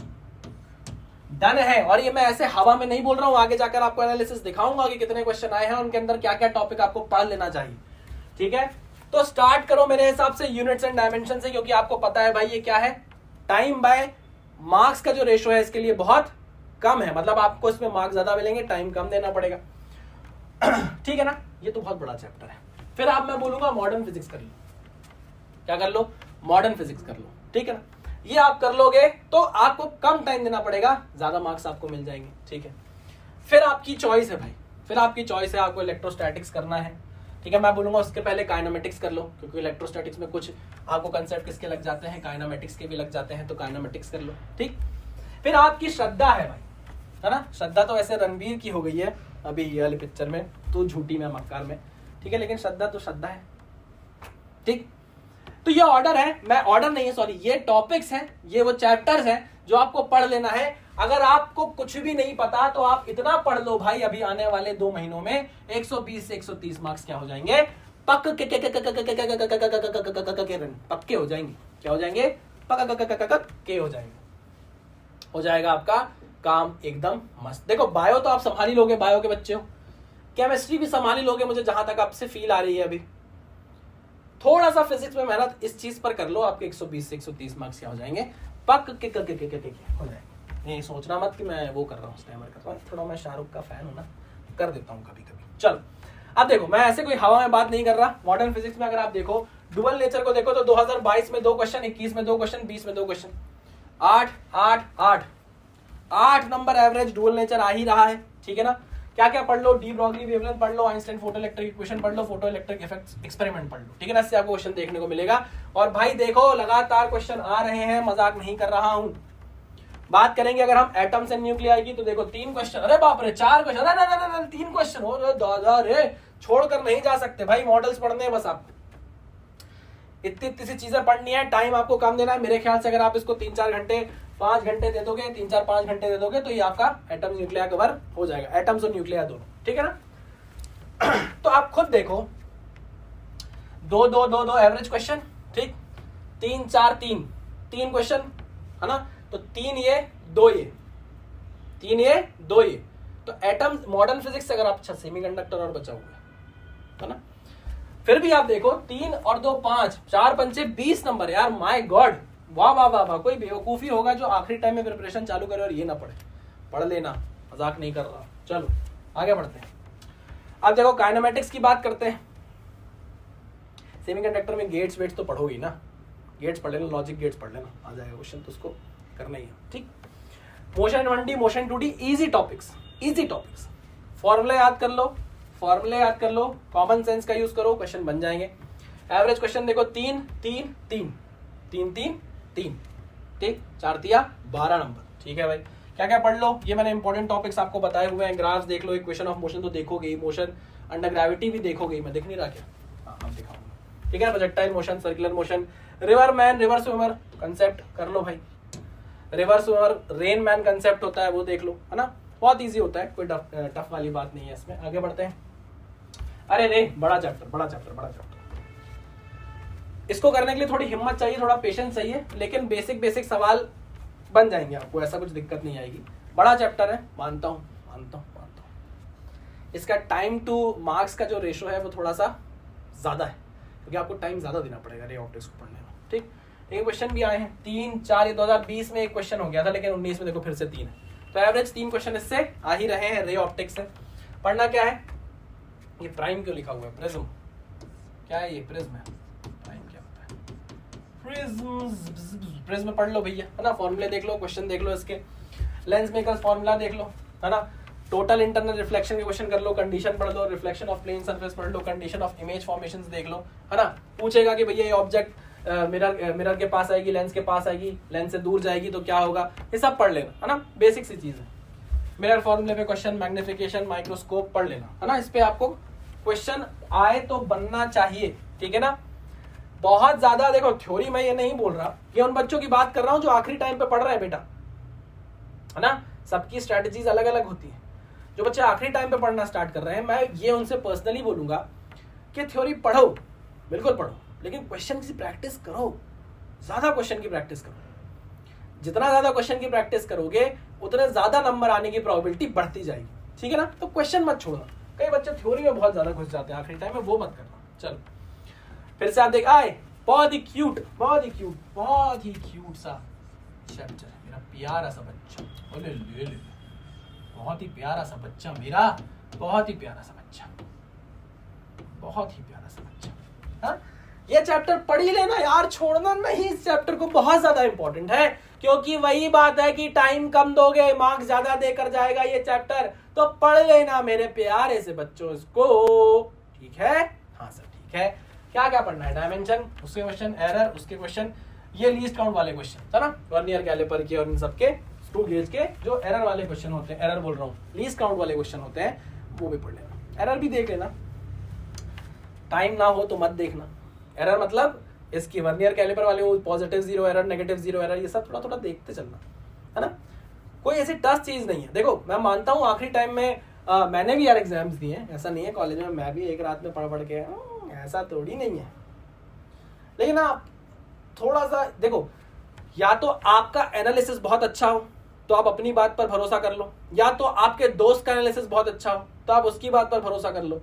डन है। और ये मैं ऐसे हवा में नहीं बोल रहा हूं, आगे जाकर आपको एनालिसिस दिखाऊंगा कि कितने क्वेश्चन आए हैं, उनके अंदर क्या क्या टॉपिक आपको पढ़ लेना चाहिए, ठीक है। तो स्टार्ट करो मेरे हिसाब से यूनिट्स एंड डायमेंशन से, क्योंकि आपको पता है भाई ये क्या है, टाइम बाय मार्क्स का जो रेशो है इसके लिए बहुत कम है, मतलब आपको इसमें मार्क्स ज्यादा मिलेंगे, टाइम कम देना पड़ेगा, ठीक है ना। ये तो बहुत बड़ा चैप्टर है। फिर आप, मैं बोलूंगा मॉडर्न फिजिक्स कर लो। क्या कर लो, मॉडर्न फिजिक्स कर लो, ठीक है ना। ये आप कर लोगे तो आपको कम टाइम देना पड़ेगा, ज्यादा मार्क्स आपको मिल जाएंगे, ठीक है। फिर आपकी चॉइस है भाई, फिर आपकी चॉइस है, आपको इलेक्ट्रोस्टैटिक्स करना है, ठीक है। मैं बोलूंगा उसके पहले काइनेमेटिक्स कर लो, क्योंकि इलेक्ट्रोस्टैटिक्स में कुछ आपको कंसेप्ट किसके लग जाते हैं, काइनेमेटिक्स के भी लग जाते हैं, तो काइनेमेटिक्स कर लो, ठीक। फिर आपकी श्रद्धा है भाई, है ना। श्रद्धा तो ऐसे रणवीर की हो गई है अभी ये वाली पिक्चर में, तो झूठी में मक्कार में, ठीक है, लेकिन श्रद्धा तो श्रद्धा है, ठीक। तो ये ऑर्डर है, मैं ऑर्डर नहीं है सॉरी, ये टॉपिक्स हैं, ये वो चैप्टर्स हैं जो आपको पढ़ लेना है। अगर आपको कुछ भी नहीं पता तो आप इतना पढ़ लो भाई, अभी आने वाले 2 महीनों में 120 से 130 मार्क्स क्या हो जाएंगे, पक्के हो जाएंगे। क्या हो जाएंगे, पक्के हो जाएंगे, हो जाएगा आपका काम एकदम मस्त। देखो बायो तो आप संभाल ही लोगे, बायो के बच्चे हो, केमिस्ट्री भी संभाल ही लोगे, मुझे जहां तक आपसे फील आ रही है अभी। थोड़ा सा फिजिक्स में मेहनत इस चीज पर कर लो, आपके 120 से 130 मार्क्स क्या हो जाएंगे, पक के हो जाएंगे। ये सोचना मत कि मैं वो कर रहा हूँ, स्टैमर कर रहा हूँ, थोड़ा मैं शाहरुख का फैन हूँ ना, कर देता हूँ कभी कभी। चलो अब देखो, मैं ऐसे कोई हवा में बात नहीं कर रहा। मॉडर्न फिजिक्स में अगर आप देखो, डुअल नेचर को देखो तो 2022 में 2 क्वेश्चन, 21 में 2 क्वेश्चन, 20 में 2 question, 8 number average dual nature आ ही रहा है, ठीक है ना। क्या क्या पढ़ लो, डी ब्रॉगली वेवलेंथ पढ़ लो, आइंस्टाइन फोटो इलेक्ट्रिक इक्वेशन पढ़ लो, फोटो इलेक्ट्रिक इफेक्ट एक्सपेरिमेंट पढ़ लो, ठीक है ना। इससे आपको क्वेश्चन देखने को मिलेगा। और भाई देखो लगातार क्वेश्चन आ रहे हैं, मजाक नहीं कर रहा हूं। बात करेंगे अगर हम एटम्स एंड न्यूक्लियाई की, तो देखो 3 क्वेश्चन, अरे बाप रे 4 क्वेश्चन, अरे 3 क्वेश्चन हो दादा रे, छोड़कर नहीं जा सकते भाई, मॉडल्स पढ़ने हैं बस आपको। इतनी सी चीजें पढ़नी है, टाइम आपको कम देना है। मेरे ख्याल से अगर आप इसको 3-4 घंटे 5 घंटे दे दोगे, 3-4-5 घंटे दे दोगे तो ये आपका एटम्स न्यूक्लिया कवर हो जाएगा, एटम्स और न्यूक्लिया दोनों, ठीक है ना। तो आप खुद देखो, 2-2-2-2 एवरेज क्वेश्चन, ठीक, 3-4-3 3 क्वेश्चन है ना, तो 3 ये 2 ये 3 ये 2 ये, तो एटम्स मॉडर्न फिजिक्स से अगर आप अच्छा सेमीकंडक्टर और बचा हुआ है ना, फिर भी आप देखो 3 और 2 5, 4 पंचे 20 नंबर यार, माय गॉड, वाह वाह वाह वाह। कोई बेवकूफी होगा जो आखिरी टाइम में प्रिपरेशन चालू करे और ये ना पढ़े, पढ़ लेना, मजाक नहीं कर रहा। चलो आगे बढ़ते हैं। अब देखो काइनेमेटिक्स की बात करते हैं। सेमीकंडक्टर में गेट्स वेट्स तो पढ़ोगी ना, गेट्स पढ़ लेना, लॉजिक गेट्स पढ़ लेना, आ जाएगा क्वेश्चन, तो उसको करना ही है, ठीक। Motion 1D motion 2D easy topics, easy topics, formula याद कर लो, फॉर्मूले याद कर लो, कॉमन सेंस का यूज करो, क्वेश्चन बन जाएंगे। एवरेज क्वेश्चन देखो 3 3 3 3 3 3, ठीक, 4 दिया 12 नंबर, ठीक है भाई। क्या क्या पढ़ लो, ये मैंने इंपॉर्टेंट टॉपिक्स आपको बताए हुए हैं। ग्राफ्स देख लो, इक्वेशन ऑफ मोशन तो देखोगे, मोशन अंडर ग्रेविटी भी देखोगे, मैं दिख नहीं रहा क्या, हाँ अब दिखाऊंगा, ठीक है। Projectile motion, circular motion, river man, river swimmer concept कर लो भाई, river swimmer, rain man concept होता है वो देख लो, है ना, बहुत इजी होता है, कोई टफ वाली बात नहीं है इसमें। आगे बढ़ते हैं। अरे रे बड़ा चैप्टर, बड़ा चैप्टर, बड़ा चैप्टर, इसको करने के लिए थोड़ी हिम्मत चाहिए, थोड़ा पेशेंस चाहिए, लेकिन बेसिक बेसिक सवाल बन जाएंगे आपको, ऐसा कुछ दिक्कत नहीं आएगी। बड़ा चैप्टर है, मानता हूँ मानता हूँ मानता हूँ। इसका टाइम टू मार्क्स का जो रेशो है वो थोड़ा सा ज्यादा है, क्योंकि आपको टाइम ज्यादा देना पड़ेगा रे ऑप्टिक्स को पढ़ने में, ठीक। एक क्वेश्चन भी आए हैं 3-4, ये 2020 में एक क्वेश्चन हो गया था, लेकिन 19 में देखो फिर से 3 है, तो एवरेज 3 क्वेश्चन इससे आ ही रहे हैं रे ऑप्टिक्स से। पढ़ना क्या है, ये प्राइम क्यों लिखा हुआ है, प्रिज्म क्या है, ये प्रिज्म है, प्राइम क्या होता है, प्रिज्म, प्रिज्म पढ़ लो भैया, है ना, फॉर्मूले देख लो, क्वेश्चन देख लो इसके, लेंस मेकर्स फॉर्मूला देख लो, है ना, टोटल इंटरनल रिफ्लेक्शन के क्वेश्चन कर लो, कंडीशन पढ़ लो, रिफ्लेक्शन ऑफ प्लेन सरफेस पढ़ लो, कंडीशन ऑफ इमेज फॉर्मेशंस देख लो, है ना। पूछेगा कि भैया ये ऑब्जेक्ट मिरर के पास आएगी, लेंस के पास आएगी, लेंस से दूर जाएगी तो क्या होगा, ये सब पढ़ लेना, है ना, बेसिक सी चीज है। मिरर फॉर्मूले पे क्वेश्चन, मैग्निफिकेशन, माइक्रोस्कोप पढ़ लेना, है ना, इस पे आपको क्वेश्चन आए तो बनना चाहिए, ठीक है ना। बहुत ज्यादा देखो थ्योरी, मैं ये नहीं बोल रहा, ये उन बच्चों की बात कर रहा हूं जो आखिरी टाइम पे पढ़ रहे हैं बेटा, है ना, सबकी स्ट्रेटजीज अलग अलग होती है। जो बच्चे आखिरी टाइम पे पढ़ना स्टार्ट कर रहे हैं, मैं ये उनसे पर्सनली बोलूंगा कि थ्योरी पढ़ो, बिल्कुल पढ़ो, लेकिन क्वेश्चन की प्रैक्टिस करो, ज्यादा क्वेश्चन की प्रैक्टिस करो। जितना ज्यादा क्वेश्चन की प्रैक्टिस करोगे उतने ज्यादा नंबर आने की प्रोबेबिलिटी बढ़ती जाएगी, ठीक है ना। तो क्वेश्चन मत छोड़ना, कई बच्चे थ्योरी में बहुत ज्यादा घुस जाते हैं आखिरी टाइम में, वो मत करना। चलो फिर से आप देख आए, बहुत ही क्यूट, बहुत ही क्यूट, बहुत ही क्यूट सा चैप्टर है, मेरा प्यारा सा बच्चा, ले ले ले, बहुत ही प्यारा सा बच्चा मेरा, बहुत ही प्यारा सा बच्चा, बहुत ही प्यारा सा बच्चा। हाँ, ये चैप्टर पढ़ ही लेना यार, छोड़ना नहीं इस चैप्टर को, बहुत ज्यादा इंपॉर्टेंट है, क्योंकि वही बात है कि टाइम कम दोगे, मार्क्स ज्यादा देकर जाएगा ये चैप्टर, तो पढ़ लेना मेरे प्यारे से बच्चों इसको, ठीक है। हाँ सर ठीक है। क्या क्या पढ़ना है, डायमेंशन, उसके क्वेश्चन, एरर उसके क्वेश्चन, ये लीस्ट काउंट वाले क्वेश्चन है ना, वर्नियर कैलिपर के और इन सबके स्क्रू गेज के जो एरर वाले क्वेश्चन होते हैं, एरर बोल रहा हूँ, लीस्ट काउंट वाले क्वेश्चन होते हैं, वो भी पढ़ लेना। एरर भी देख लेना, टाइम ना हो तो मत देखना। एरर मतलब इसकी वर्नियर कैलिपर वाले वो पॉजिटिव 0 एरर, नेगेटिव 0 एरर, ये सब थोड़ा थोड़ा देखते चलना, है ना। कोई ऐसी टफ चीज नहीं है। देखो मैं मानता हूँ आखिरी टाइम में मैंने भी यार एग्जाम्स दिए हैं, ऐसा नहीं है, कॉलेज में मैं भी एक रात में पढ़ के, ऐसा थोड़ी नहीं है, लेकिन आप थोड़ा सा देखो, या तो आपका एनालिसिस बहुत अच्छा हो तो आप अपनी बात पर भरोसा कर लो, या तो आपके दोस्त का एनालिसिस बहुत अच्छा हो तो आप उसकी बात पर भरोसा कर लो,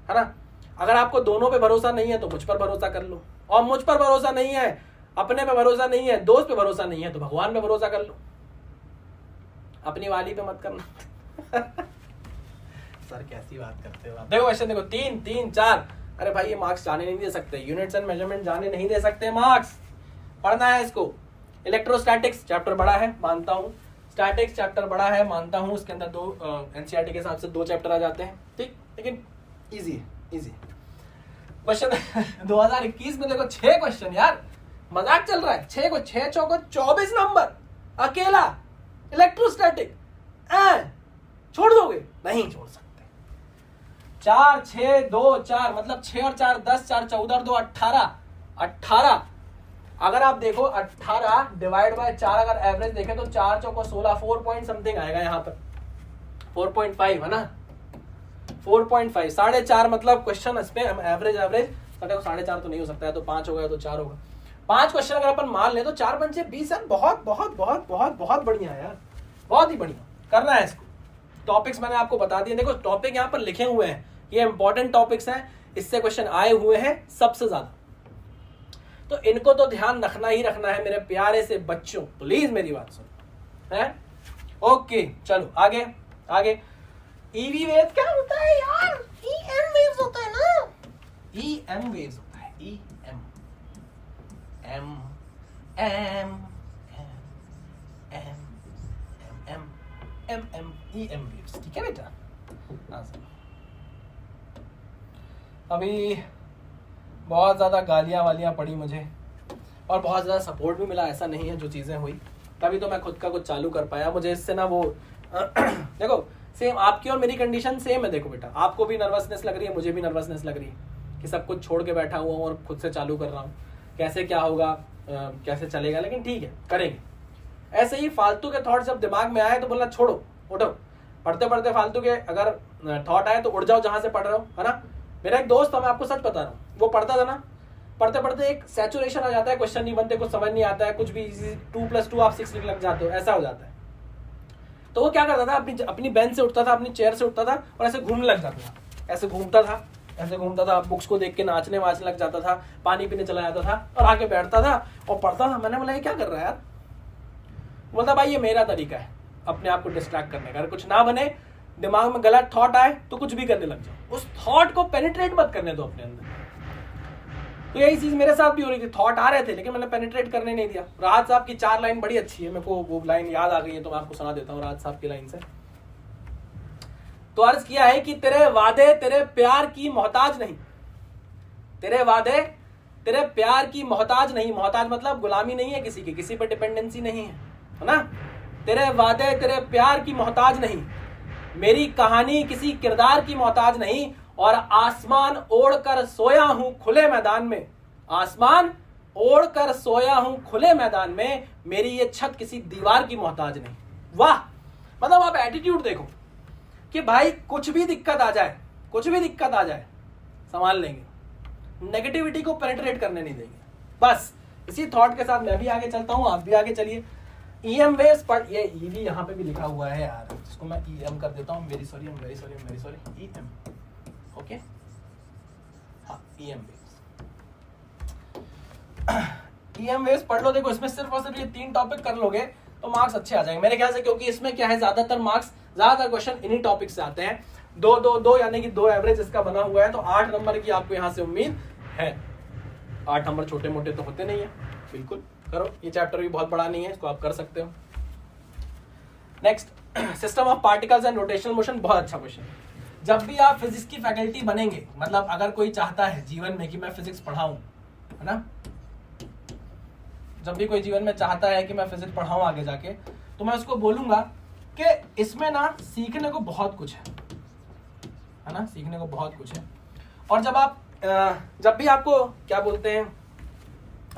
है ना। अगर आपको दोनों पे भरोसा नहीं है तो मुझ पर भरोसा कर लो, और मुझ पर भरोसा नहीं है, अपने पे भरोसा नहीं है, दोस्त पे भरोसा नहीं है, तो भगवान पे भरोसा कर लो, अपनी वाली पे मत करना। सर कैसी बात करते हो आप। देखो क्वेश्चन देखो 3 3 4, अरे भाई ये मार्क्स जाने नहीं दे सकते, यूनिट्स एंड मेजरमेंट जाने नहीं दे सकते मार्क्स, पढ़ना है इसको। इलेक्ट्रोस्टैटिक्स चैप्टर बड़ा है मानता हूँ, स्टैटिक्स चैप्टर बड़ा है मानता हूँ, उसके अंदर 2 एनसीईआरटी के हिसाब से 2 चैप्टर आ जाते हैं, ठीक, लेकिन इजी है, इजी। क्वेश्चन 2021 में देखो 6 क्वेश्चन, यार मजाक चल रहा है, 6 को 6 चौको 24 नंबर अकेला इलेक्ट्रोस्टैटिक, छोड़ दोगे, नहीं छोड़ सकते। 4 6 2 4 मतलब 6 और 4 10, 4 14 और 2 18, अगर आप देखो 18 डिवाइड बाय 4 अगर एवरेज देखें तो 4 चौको 16, 4 पॉइंट समथिंग आएगा यहाँ पर, 4.5 है ना, 4.5, 4.5 मतलब क्वेश्चन इस पे हम एवरेज देखो 4.5 तो नहीं हो सकता है, तो 5 होगा तो 4 होगा, 5 क्वेश्चन अगर अपन मान ले तो 4 पंचे 20 है, बहुत बहुत बहुत बहुत बहुत बढ़िया यार, बहुत ही बढ़िया करना है इसको। टॉपिक्स मैंने आपको बता दिए, देखो टॉपिक यहाँ पर लिखे हुए हैं, ये इंपॉर्टेंट टॉपिक्स हैं, इससे क्वेश्चन आए हुए हैं सबसे ज्यादा, तो इनको तो ध्यान रखना ही रखना है मेरे प्यारे से बच्चों, प्लीज मेरी बात सुनो है। ओके चलो आगे आगे। ईवी वेव क्या होता है यार? ईएम वेव्स होता है ना, ईएम वेव्स होता है, EM M M M M M M EM waves, ठीक है बेटा। अभी बहुत ज़्यादा गालियाँ वालियाँ पड़ी मुझे और बहुत ज़्यादा सपोर्ट भी मिला, ऐसा नहीं है, जो चीज़ें हुई तभी तो मैं खुद का कुछ चालू कर पाया। मुझे इससे ना वो देखो सेम आपकी और मेरी कंडीशन सेम है, देखो बेटा आपको भी नर्वसनेस लग रही है, मुझे भी नर्वसनेस लग रही है कि सब कुछ छोड़ के बैठा हुआ हूँ और खुद से चालू कर रहा हूँ, कैसे क्या होगा कैसे चलेगा, लेकिन ठीक है करेंगे। ऐसे ही फालतू के थॉट जब दिमाग में आए तो बोलना छोड़ो, उठो, पढ़ते पढ़ते फालतू के अगर थॉट आए तो उड़ जाओ जहाँ से पढ़ रहे हो, है ना। मेरा एक दोस्त था, मैं आपको सच बता रहा हूँ, वो पढ़ता था ना, पढ़ते पढ़ते एक सैचुरेशन आ जाता है, क्वेश्चन नहीं बनते, कुछ समझ नहीं आता है, कुछ भी 2+2 आप 6 लिख लग जाते हो, ऐसा हो जाता है। तो वो क्या करता था, अपनी बेंच से उठता था, अपनी चेयर से उठता था और ऐसे घूमने लग जाता था, ऐसे घूमता था, बुक्स को देख के नाचने वाचने लग जाता था, पानी पीने चला जाता था और आके बैठता था और पढ़ता था। मैंने बोला ये क्या कर रहा है यार? बोलता भाई ये मेरा तरीका है अपने आप को डिस्ट्रैक्ट करने का, अगर कुछ ना बने, दिमाग में गलत थॉट आए तो कुछ भी करने लग जाओ, उस थॉट को पेनिट्रेट मत करने दो अपने अंदर। तो यही चीज मेरे साथ भी हो रही थी, थॉट आ रहे थे लेकिन मैंने पेनिट्रेट करने नहीं दिया। राहत साहब की 4 लाइन बड़ी अच्छी है, मेरे को वो लाइन याद आ गई है तो मैं आपको सुना देता हूँ राहत साहब की लाइन से। तो अर्ज किया है कि तेरे वादे तेरे प्यार की मोहताज नहीं, तेरे वादे तेरे प्यार की मोहताज नहीं, मोहताज मतलब गुलामी नहीं है किसी की, किसी पे डिपेंडेंसी नहीं है ना। तेरे वादे तेरे प्यार की मोहताज नहीं, मेरी कहानी किसी किरदार की मोहताज नहीं, और आसमान ओढ़कर सोया हूं खुले मैदान में, आसमान ओढ़कर सोया हूं खुले मैदान में, मेरी ये छत किसी दीवार की मोहताज नहीं। वाह, मतलब आप एटीट्यूड देखो कि भाई कुछ भी दिक्कत आ जाए, कुछ भी दिक्कत आ जाए संभाल लेंगे, नेगेटिविटी को पेनिट्रेट करने नहीं देंगे। बस इसी थॉट के साथ मैं भी आगे चलता हूं, आप भी आगे चलिए। ईएम वेव्स पर ये ईवी यहाँ पे भी लिखा हुआ है यार, इसको मैं ईएम कर देता हूँ, वेरी सॉरी ईएम, ओके हाँ ईएम वेव्स पढ़ लो। देखो इसमें सिर्फ और सिर्फ ये 3 टॉपिक कर लोगे तो मार्क्स अच्छे आ जाएंगे मेरे ख्याल से, क्योंकि इसमें क्या है ज्यादातर क्वेश्चन इन्हीं टॉपिक से आते हैं। 2 यानी कि 2 एवरेज इसका बना हुआ है, तो 8 नंबर की आपको यहाँ से उम्मीद है। 8 नंबर छोटे मोटे तो होते नहीं है, बिल्कुल करो, ये चैप्टर भी बहुत बड़ा नहीं है, इसको आप कर सकते हो। Next, system of particles and rotational motion, बहुत अच्छा क्वेश्चन। जब भी आप फिजिक्स की फैकल्टी बनेंगे, मतलब अगर कोई चाहता है जीवन में कि मैं फिजिक्स पढ़ाऊं, है ना, जब भी कोई जीवन में चाहता है कि मैं फिजिक्स पढ़ाऊं आगे जाके, तो मैं उसको बोलूंगा कि इसमें ना सीखने को बहुत कुछ है ना, सीखने को बहुत कुछ है। और जब भी आपको क्या बोलते हैं,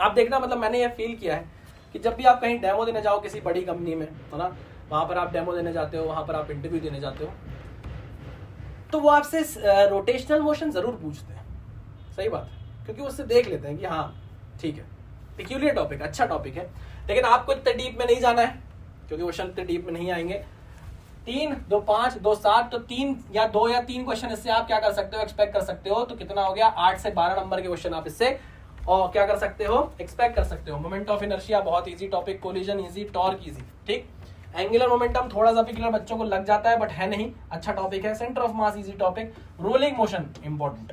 आप देखना, मतलब मैंने ये फील किया है कि जब भी आप कहीं डेमो देने जाओ किसी बड़ी कंपनी में, है ना, वहां पर आप डेमो देने जाते हो, वहां पर आप इंटरव्यू देने जाते हो, तो वो आपसे रोटेशनल मोशन जरूर पूछते हैं। सही बात है, क्योंकि उससे देख लेते हैं कि हाँ ठीक है, पिक्यूलियर टॉपिक, अच्छा टॉपिक है, लेकिन आपको इतने डीप में नहीं जाना है, क्योंकि क्वेश्चन इतने डीप में नहीं आएंगे। 3, 2, 5, 2, 7, तो 2 या 3 क्वेश्चन इससे आप क्या कर सकते हो, एक्सपेक्ट कर सकते हो। तो कितना हो गया, 8 से 12 नंबर के क्वेश्चन आप इससे और क्या कर सकते हो, एक्सपेक्ट कर सकते हो। मोमेंट ऑफ इनर्शिया बहुत easy topic, collision easy, torque easy, ठीक। एंगुलर मोमेंटम थोड़ा सा पिक्यूलियर बच्चों को लग जाता है, बट है नहीं, अच्छा टॉपिक है। Centre of mass easy topic. Rolling motion important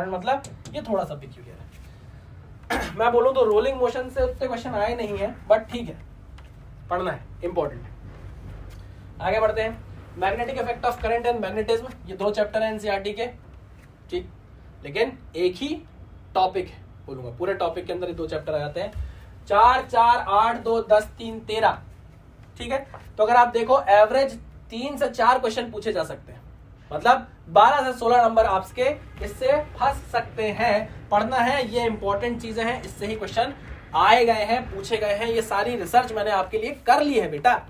मतलब ये थोड़ा सा पिक्यूलियर है। मैं बोलूं तो रोलिंग मोशन से उतने क्वेश्चन आए नहीं है, बट ठीक है, पढ़ना है, इंपॉर्टेंट है। आगे बढ़ते हैं। Magnetic effect of current and magnetism, ये 2 चैप्टर है एनसीईआरटी के, ठीक, लेकिन एक ही टॉपिक है, बोलूंगा पूरे टॉपिक के अंदर ये 2 चैप्टर आ जाते हैं। 4, 4, 8, 2, 10, 3, 13, ठीक है। तो अगर आप देखो एवरेज 3 से 4 क्वेश्चन पूछे जा सकते हैं, मतलब 12 से 16 नंबर आपके इससे फंस सकते हैं। पढ़ना है, ये इंपॉर्टेंट चीजें हैं, इससे ही क्वेश्चन आए गए हैं, पूछे गए हैं, ये सारी रिसर्च मैंने आपके लिए कर ली है बेटा।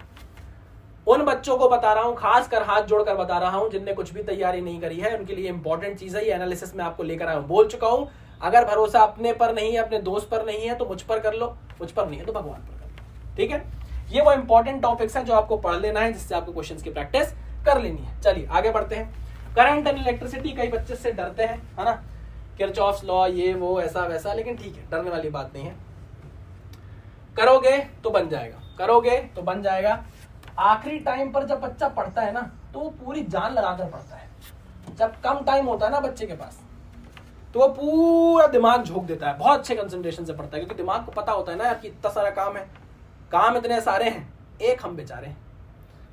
उन बच्चों को बता रहा हूं, खासकर हाथ जोड़कर बता रहा हूं जिनने कुछ भी तैयारी नहीं करी है, उनके लिए इंपॉर्टेंट चीज है ये एनालिसिस मैं आपको लेकर आया हूं। बोल चुका हूं, अगर भरोसा अपने पर नहीं है, अपने दोस्त पर नहीं है तो मुझ पर कर लो, मुझ पर नहीं है तो भगवान पर कर लो, ठीक है। ये वो इंपॉर्टेंट टॉपिक्स हैं जो आपको पढ़ लेना है, जिससे आपको क्वेश्चंस की प्रैक्टिस कर लेनी है। चलिए आगे बढ़ते हैं। करंट एंड इलेक्ट्रिसिटी, कई बच्चे से डरते हैं, है ना, किरचॉफ्स लॉ, ये वो ऐसा वैसा, लेकिन ठीक है, डरने वाली बात नहीं है। करोगे तो बन जाएगा, करोगे तो बन जाएगा। आखिरी टाइम पर जब बच्चा पढ़ता है ना तो वो पूरी जान लगाकर पढ़ता है। जब कम टाइम होता है ना बच्चे के पास तो वो पूरा दिमाग झोंक देता है, बहुत अच्छे कंसंट्रेशन से पढ़ता है, क्योंकि दिमाग को पता होता है ना यार कि इतना सारा काम है, काम इतने सारे हैं, एक हम बेचारे हैं,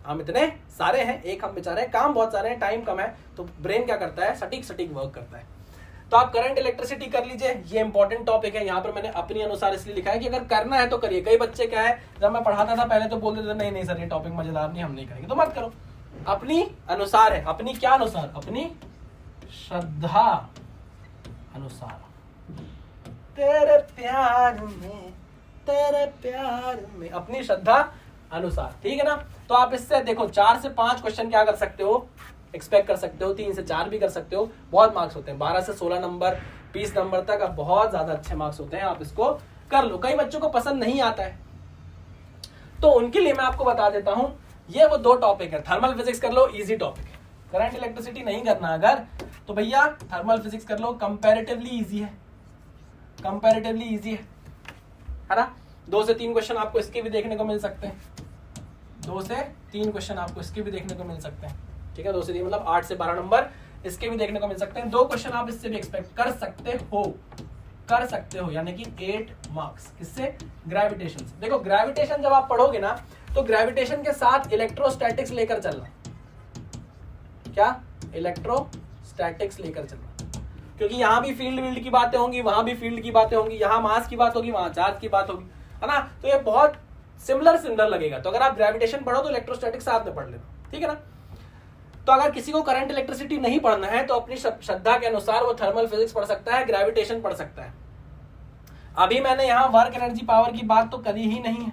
हम इतने सारे हैं, एक हम बेचारे हैं, काम बहुत सारे हैं, टाइम कम है, तो ब्रेन क्या करता है, सटीक सटीक वर्क करता है। तो आप करंट इलेक्ट्रिसिटी कर लीजिए, ये इंपॉर्टेंट टॉपिक है। यहाँ पर मैंने अपने अनुसार इसलिए लिखा है कि अगर करना है तो करिए। कई बच्चे क्या है, जब मैं पढ़ाता था पहले तो बोलते थे नहीं नहीं सर ये टॉपिक मजेदार नहीं, हम नहीं करेंगे, तो मत करो। अपनी अनुसार है, अपनी क्या अनुसार, अपनी श्रद्धा अनुसार, तेरे प्यार में, तेरे प्यार में, अपनी श्रद्धा अनुसार, ठीक है ना। तो आप इससे देखो 4 से 5 क्वेश्चन क्या कर सकते हो, एक्सपेक्ट कर सकते हो, 3 से 4 भी कर सकते हो। बहुत मार्क्स होते हैं, 12 से 16 नंबर, 20 नंबर तक, अब बहुत ज्यादा अच्छे मार्क्स होते हैं, आप इसको कर लो। कई बच्चों को पसंद नहीं आता है तो उनके लिए मैं आपको बता देता हूं, ये वो 2 टॉपिक है। थर्मल फिजिक्स कर लो, इजी टॉपिक है। करंट इलेक्ट्रिसिटी नहीं करना अगर तो भैया थर्मल फिजिक्स कर लो, कंपैरेटिवली इजी है, कंपैरेटिवली इजी है ना। 2 से 3 क्वेश्चन आपको इसके भी देखने को मिल सकते हैं, 2 से 3 क्वेश्चन आपको इसके भी देखने को मिल सकते हैं, ठीक है। 2 से 3 मतलब 8 से 12 नंबर इसके भी देखने को मिल सकते हैं। 2 क्वेश्चन आप इससे भी एक्सपेक्ट कर सकते हो, कर सकते हो, यानी कि 8 मार्क्स। किससे, ग्रेविटेशन से। देखो ग्रेविटेशन जब आप पढ़ोगे ना तो ग्रेविटेशन के साथ इलेक्ट्रोस्टैटिक्स लेकर चलना। क्या, इलेक्ट्रोस्टैटिक्स लेकर चलना, क्योंकि यहां भी फील्ड वील्ड की बातें होंगी, वहां भी फील्ड की बातें होंगी, यहां मास की बात होगी, वहां चार्ज की बात होगी, है ना। तो ये बहुत सिमिलर लगेगा। तो अगर आप ग्रेविटेशन पढ़ो तो इलेक्ट्रोस्टैटिक्स साथ में पढ़ लेना, ठीक है ना। तो अगर किसी को करंट इलेक्ट्रिसिटी नहीं पढ़ना है तो अपनी श्रद्धा के अनुसार वो थर्मल फिजिक्स पढ़ सकता है, ग्रेविटेशन पढ़ सकता है। अभी मैंने यहाँ वर्क एनर्जी पावर की बात तो करी ही नहीं है,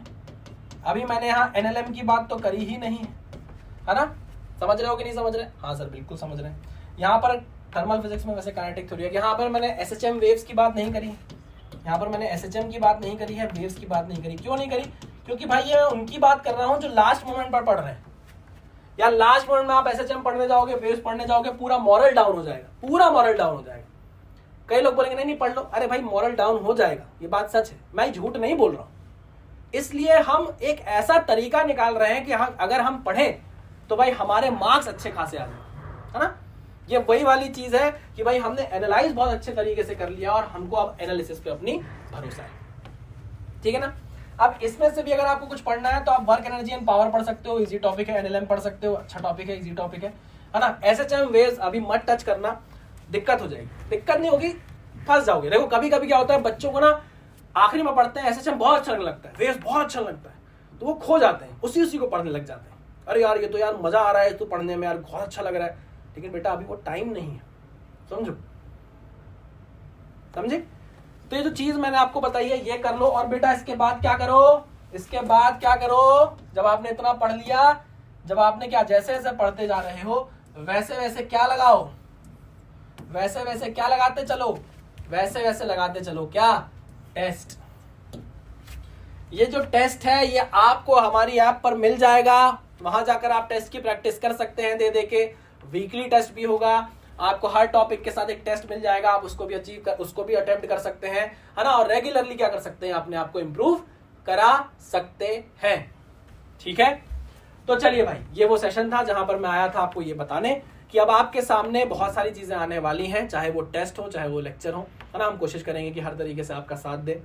अभी मैंने यहाँ एनएलएम की बात तो करी ही नहीं है ना। समझ रहे हो कि नहीं समझ रहे? हाँ सर बिल्कुल समझ रहे हैं। यहाँ पर थर्मल फिजिक्स में वैसे काइनेटिक थ्योरी है, यहाँ पर मैंने एसएचएम वेव्स की बात नहीं करी, यहाँ पर मैंने एसएचएम की बात नहीं करी है, वेव्स की बात नहीं करी। क्यों नहीं करी? क्योंकि भाई ये मैं उनकी बात कर रहा हूँ जो लास्ट मोमेंट पर पढ़ रहे हैं। या लास्ट मोमेंट में आप एसएचएम पढ़ने जाओगे, वेव्स पढ़ने जाओगे, पूरा मॉरल डाउन हो जाएगा, पूरा मॉरल डाउन हो जाएगा। कई लोग बोलेंगे नहीं पढ़ लो, अरे भाई मॉरल डाउन हो जाएगा, ये बात सच है, मैं झूठ नहीं बोल रहा हूँ। इसलिए हम एक ऐसा तरीका निकाल रहे हैं कि अगर हम पढ़ें तो भाई हमारे मार्क्स अच्छे खासे आ जाए, है ना। ये वही वाली चीज है कि भाई हमने एनालाइज बहुत अच्छे तरीके से कर लिया और हमको अब एनालिसिस पे अपनी भरोसा है, ठीक है ना। अब इसमें से भी अगर आपको कुछ पढ़ना है तो आप वर्क एनर्जी एंड पावर पढ़ सकते हो, इजी टॉपिक है। एनएलएम पढ़ सकते हो, अच्छा टॉपिक है, इजी टॉपिक है ना। एसएचएम वेव्स अभी मत टच करना, दिक्कत हो जाएगी। दिक्कत नहीं होगी, फंस जाओगे। देखो कभी कभी क्या होता है, बच्चों को ना आखिरी में पढ़ते हैं, एसएचएम बहुत अच्छा लगता है, वेव्स बहुत अच्छा लगता है, तो वो खो जाते हैं, उसी को पढ़ने लग जाते हैं। अरे यार ये तो यार मजा आ रहा है तो पढ़ने में, यार बहुत अच्छा लग रहा है, लेकिन बेटा अभी वो टाइम नहीं है, समझे। तो ये जो चीज मैंने आपको बताई है ये कर लो। और बेटा इसके बाद क्या करो, इसके बाद क्या करो, जब आपने इतना पढ़ लिया, जब आपने क्या जैसे जैसे पढ़ते जा रहे हो वैसे वैसे क्या लगाओ, वैसे वैसे क्या लगाते चलो, वैसे वैसे लगाते चलो क्या, टेस्ट। ये जो टेस्ट है ये आपको हमारी ऐप पर मिल जाएगा, वहां जाकर आप टेस्ट की प्रैक्टिस कर सकते हैं दे के। वीकली टेस्ट भी होगा, आपको हर टॉपिक के साथ एक टेस्ट मिल जाएगा, आप उसको भी अटेम्प्ट कर सकते हैं, है ना। और रेगुलरली क्या कर सकते हैं, अपने आप को इंप्रूव करा सकते हैं, ठीक है। तो चलिए भाई, ये वो सेशन था जहां पर मैं आया था आपको ये बताने कि अब आपके सामने बहुत सारी चीजें आने वाली हैं, चाहे वो टेस्ट हो चाहे वो लेक्चर हो, है ना। हम कोशिश करेंगे कि हर तरीके से आपका साथ दे।